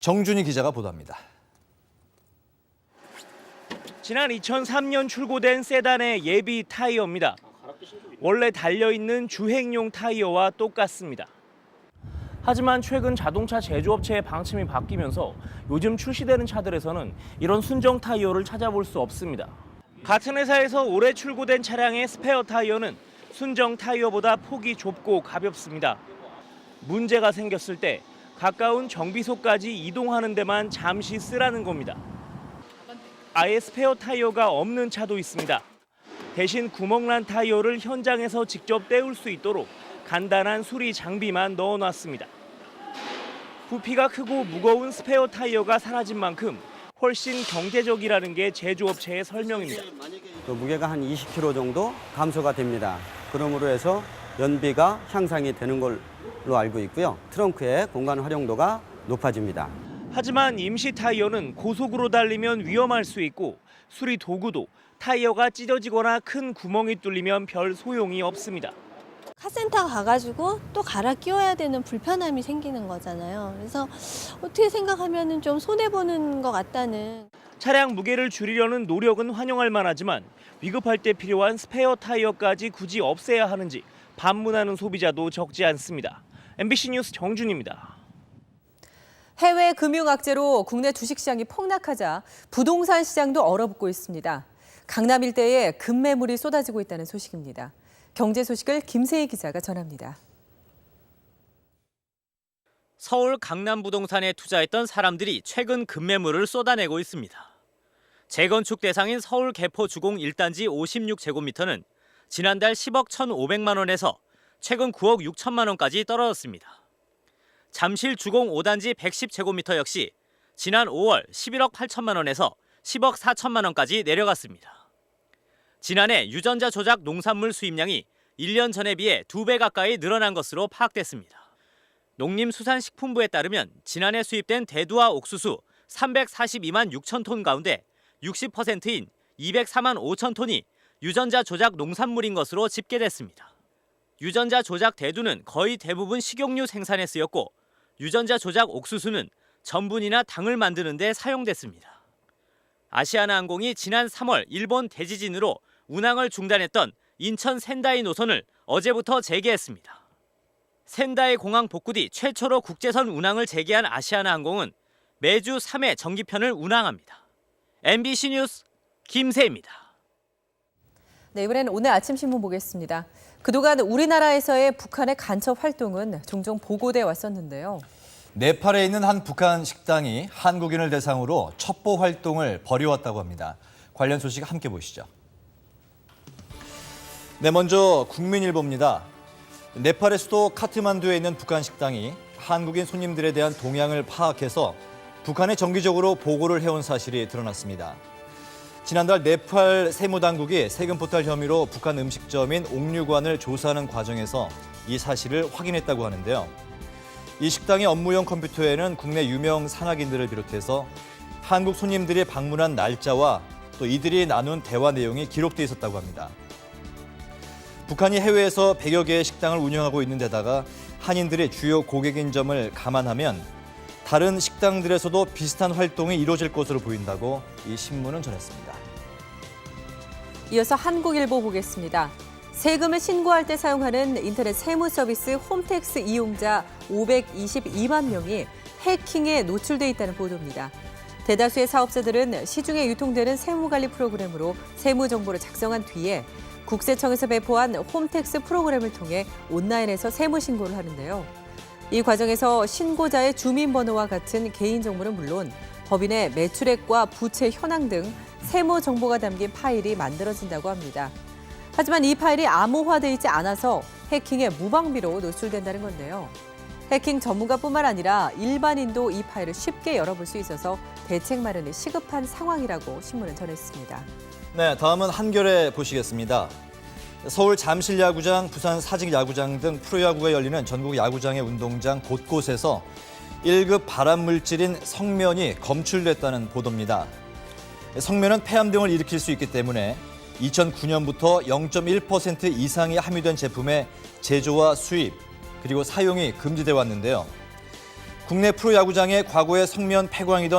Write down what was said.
정준희 기자가 보도합니다. 지난 2003년 출고된 세단의 예비 타이어입니다. 원래 달려있는 주행용 타이어와 똑같습니다. 하지만 최근 자동차 제조업체의 방침이 바뀌면서 요즘 출시되는 차들에서는 이런 순정 타이어를 찾아볼 수 없습니다. 같은 회사에서 올해 출고된 차량의 스페어 타이어는 순정 타이어보다 폭이 좁고 가볍습니다. 문제가 생겼을 때 가까운 정비소까지 이동하는 데만 잠시 쓰라는 겁니다. 아예 스페어 타이어가 없는 차도 있습니다. 대신 구멍난 타이어를 현장에서 직접 떼울 수 있도록 간단한 수리 장비만 넣어놨습니다. 부피가 크고 무거운 스페어 타이어가 사라진 만큼 훨씬 경제적이라는 게 제조업체의 설명입니다. 무게가 한 20kg 정도 감소가 됩니다. 그러므로 해서 연비가 향상이 되는 걸로 알고 있고요. 트렁크의 공간 활용도가 높아집니다. 하지만 임시 타이어는 고속으로 달리면 위험할 수 있고 수리 도구도 타이어가 찢어지거나 큰 구멍이 뚫리면 별 소용이 없습니다. 카센터 가가지고 또 갈아 끼워야 되는 불편함이 생기는 거잖아요. 그래서 어떻게 생각하면 좀 손해보는 것 같다는. 차량 무게를 줄이려는 노력은 환영할 만하지만 위급할 때 필요한 스페어 타이어까지 굳이 없애야 하는지 반문하는 소비자도 적지 않습니다. MBC 뉴스 정준입니다. 해외 금융 악재로 국내 주식시장이 폭락하자 부동산 시장도 얼어붙고 있습니다. 강남 일대에 급매물이 쏟아지고 있다는 소식입니다. 경제 소식을 김세희 기자가 전합니다. 서울 강남 부동산에 투자했던 사람들이 최근 급매물을 쏟아내고 있습니다. 재건축 대상인 서울 개포 주공 1단지 56제곱미터는 지난달 10억 1,500만 원에서 최근 9억 6천만 원까지 떨어졌습니다. 잠실 주공 5단지 110제곱미터 역시 지난 5월 11억 8천만 원에서 10억 4천만 원까지 내려갔습니다. 지난해 유전자 조작 농산물 수입량이 1년 전에 비해 2배 가까이 늘어난 것으로 파악됐습니다. 농림수산식품부에 따르면 지난해 수입된 대두와 옥수수 342만 6천 톤 가운데 60%인 204만 5천 톤이 유전자 조작 농산물인 것으로 집계됐습니다. 유전자 조작 대두는 거의 대부분 식용유 생산에 쓰였고 유전자 조작 옥수수는 전분이나 당을 만드는 데 사용됐습니다. 아시아나항공이 지난 3월 일본 대지진으로 운항을 중단했던 인천 센다이 노선을 어제부터 재개했습니다. 센다이 공항 복구 뒤 최초로 국제선 운항을 재개한 아시아나항공은 매주 3회 정기편을 운항합니다. MBC 뉴스 김세희입니다. 네, 이번에는 오늘 아침 신문 보겠습니다. 그동안 우리나라에서의 북한의 간첩 활동은 종종 보고돼 왔었는데요. 네팔에 있는 한 북한 식당이 한국인을 대상으로 첩보 활동을 벌여왔다고 합니다. 관련 소식 함께 보시죠. 네, 먼저 국민일보입니다. 네팔의 수도 카트만두에 있는 북한 식당이 한국인 손님들에 대한 동향을 파악해서 북한에 정기적으로 보고를 해온 사실이 드러났습니다. 지난달 네팔 세무당국이 세금 포탈 혐의로 북한 음식점인 옥류관을 조사하는 과정에서 이 사실을 확인했다고 하는데요. 이 식당의 업무용 컴퓨터에는 국내 유명 상학인들을 비롯해서 한국 손님들이 방문한 날짜와 또 이들이 나눈 대화 내용이 기록돼 있었다고 합니다. 북한이 해외에서 100여 개의 식당을 운영하고 있는 데다가 한인들이 주요 고객인 점을 감안하면 다른 식당들에서도 비슷한 활동이 이루어질 것으로 보인다고 이 신문은 전했습니다. 이어서 한국일보 보겠습니다. 세금을 신고할 때 사용하는 인터넷 세무 서비스 홈택스 이용자 522만 명이 해킹에 노출돼 있다는 보도입니다. 대다수의 사업자들은 시중에 유통되는 세무관리 프로그램으로 세무 정보를 작성한 뒤에 국세청에서 배포한 홈택스 프로그램을 통해 온라인에서 세무 신고를 하는데요. 이 과정에서 신고자의 주민번호와 같은 개인정보는 물론 법인의 매출액과 부채 현황 등 세무 정보가 담긴 파일이 만들어진다고 합니다. 하지만 이 파일이 암호화돼 있지 않아서 해킹의 무방비로 노출된다는 건데요. 해킹 전문가뿐만 아니라 일반인도 이 파일을 쉽게 열어볼 수 있어서 대책 마련이 시급한 상황이라고 신문은 전했습니다. 네, 다음은 한겨레 보시겠습니다. 서울 잠실야구장, 부산 사직야구장 등 프로야구가 열리는 전국 야구장의 운동장 곳곳에서 1급 발암물질인 성면이 검출됐다는 보도입니다. 성면은 폐암 등을 일으킬 수 있기 때문에 2009년부터 0.1% 이상이 함유된 제품의 제조와 수입, 그리고 사용이 금지돼 왔는데요. 국내 프로야구장의 과거의 성면 패광이던